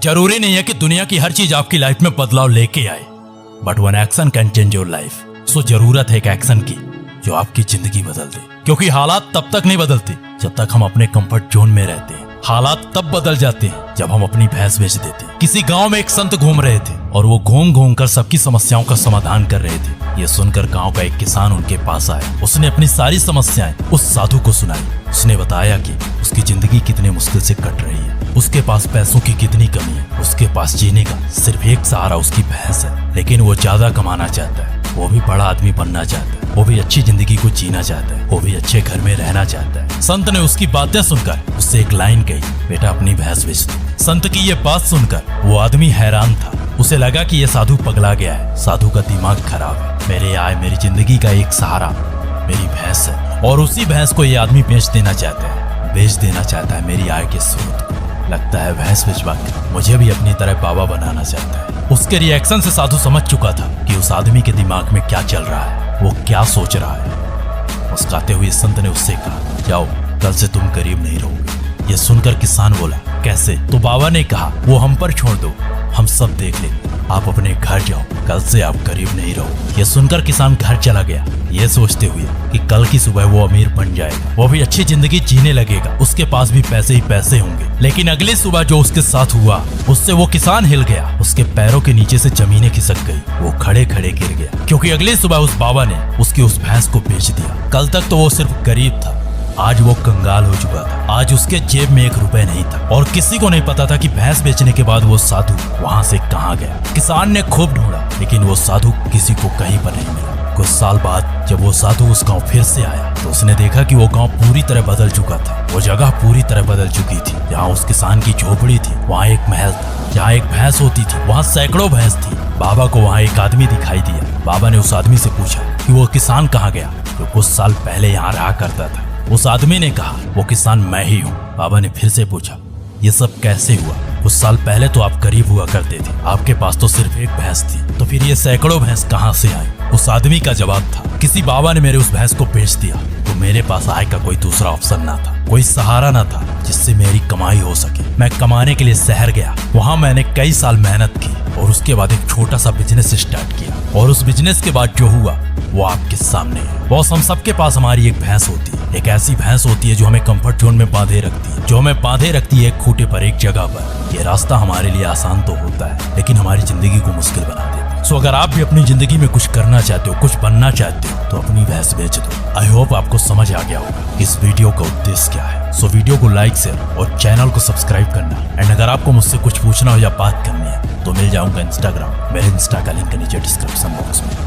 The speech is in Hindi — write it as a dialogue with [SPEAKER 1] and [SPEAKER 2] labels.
[SPEAKER 1] जरूरी नहीं है कि दुनिया की हर चीज आपकी लाइफ में बदलाव लेके आए, but one action can change your life. So जरूरत है एक एक्शन की जो आपकी जिंदगी बदल दे, क्योंकि हालात तब तक नहीं बदलते जब तक हम अपने कंफर्ट जोन में रहते हैं। हालात तब बदल जाते हैं जब हम अपनी भैंस बेच देते हैं। किसी गांव में एक संत घूम रहे थे और वो घूम घूम कर सबकी समस्याओं का समाधान कर रहे थे। ये सुनकर गांव का एक किसान उनके पास आया। उसने अपनी सारी समस्याएं उस साधु को सुनाई। उसने बताया कि उसकी जिंदगी कितने मुश्किल से कट रही है, उसके पास पैसों की कितनी कमी है, उसके पास जीने का सिर्फ एक सहारा उसकी भैंस है। लेकिन वो ज्यादा कमाना चाहता है, वो भी बड़ा आदमी बनना चाहता है, वो भी अच्छी जिंदगी को जीना चाहता है, वो भी अच्छे घर में रहना चाहता है। संत ने उसकी बातें सुनकर उससे एक लाइन कही, बेटा अपनी भैंस बेच दो। संत की ये बात सुनकर वो आदमी हैरान था। उसे लगा कि ये साधु पगला गया है, साधु का दिमाग खराब है। मेरे आय मेरी जिंदगी का एक सहारा मेरी भैंस है, और उसी भैंस को ये आदमी बेच देना चाहता है मेरी आय के स्रोत को। लगता है भैंस बेचवा के मुझे भी अपनी तरह बाबा बनाना चाहता है। उसके रिएक्शन से साधु समझ चुका था कि उस आदमी के दिमाग में क्या चल रहा है, वो क्या सोच रहा है। मुस्कुराते हुए संत ने उससे कहा, जाओ कल से तुम गरीब नहीं रहोगे। ये सुनकर किसान बोला, कैसे? तो बाबा ने कहा, वो हम पर छोड़ दो, हम सब देख लेंगे, आप अपने घर जाओ, कल से आप गरीब नहीं रहो। ये सुनकर किसान घर चला गया, ये सोचते हुए कि कल की सुबह वो अमीर बन जाएगा, वो भी अच्छी जिंदगी जीने लगेगा, उसके पास भी पैसे ही पैसे होंगे। लेकिन अगली सुबह जो उसके साथ हुआ, उससे वो किसान हिल गया। उसके पैरों के नीचे से जमीनें खिसक गई, वो खड़े खड़े गिर गया, क्योंकि अगली सुबह उस बाबा ने उसकी उस भैंस को बेच दिया। कल तक तो वो सिर्फ गरीब था, आज वो कंगाल हो चुका था। आज उसके जेब में 1 रुपए नहीं था, और किसी को नहीं पता था कि भैंस बेचने के बाद वो साधु वहाँ से कहाँ गया। किसान ने खूब ढूंढा, लेकिन वो साधु किसी को कहीं पर नहीं मिला। कुछ साल बाद जब वो साधु उस गांव फिर से आया, तो उसने देखा कि वो गांव पूरी तरह बदल चुका था। वो जगह पूरी तरह बदल चुकी थी। जहाँ उस किसान की झोपड़ी थी, वहाँ एक महल था। जहाँ एक भैंस होती थी, वहाँ सैकड़ों भैंस थी। बाबा को वहाँ एक आदमी दिखाई दिया। बाबा ने उस आदमी से पूछा कि वो किसान कहाँ गया जो कुछ साल पहले यहाँ रहा करता था। उस आदमी ने कहा, वो किसान मैं ही हूँ। बाबा ने फिर से पूछा, ये सब कैसे हुआ? कुछ साल पहले तो आप गरीब हुआ करते थे, आपके पास तो सिर्फ एक भैंस थी, तो फिर ये सैकड़ों भैंस कहाँ से आई? उस आदमी का जवाब था, किसी बाबा ने मेरे उस भैंस को बेच दिया, तो मेरे पास आय का कोई दूसरा ऑप्शन ना था, कोई सहारा ना था जिससे मेरी कमाई हो सके। मैं कमाने के लिए शहर गया, वहाँ मैंने कई साल मेहनत की, और उसके बाद एक छोटा सा बिजनेस स्टार्ट किया, और उस बिजनेस के बाद जो हुआ वो आपके सामने है। बॉस, हम सबके पास हमारी एक भैंस होती है। एक ऐसी भैंस होती है जो हमें कंफर्ट जोन में बांधे रखती है, जो हमें बांधे रखती है एक खूंटे पर, एक जगह पर। ये रास्ता हमारे लिए आसान तो होता है, लेकिन हमारी जिंदगी को मुश्किल बना देता है। सो अगर आप भी अपनी जिंदगी में कुछ करना चाहते हो, कुछ बनना चाहते हो, तो अपनी भैंस बेच दो। आई होप आपको समझ आ गया होगा इस वीडियो का उद्देश्य क्या है। सो वीडियो को लाइक, शेयर और चैनल को सब्सक्राइब करना। एंड अगर आपको मुझसे कुछ पूछना हो या बात करनी है, तो मिल जाऊंगा इंस्टाग्राम। मेरे इंस्टा का लिंक नीचे डिस्क्रिप्शन बॉक्स में।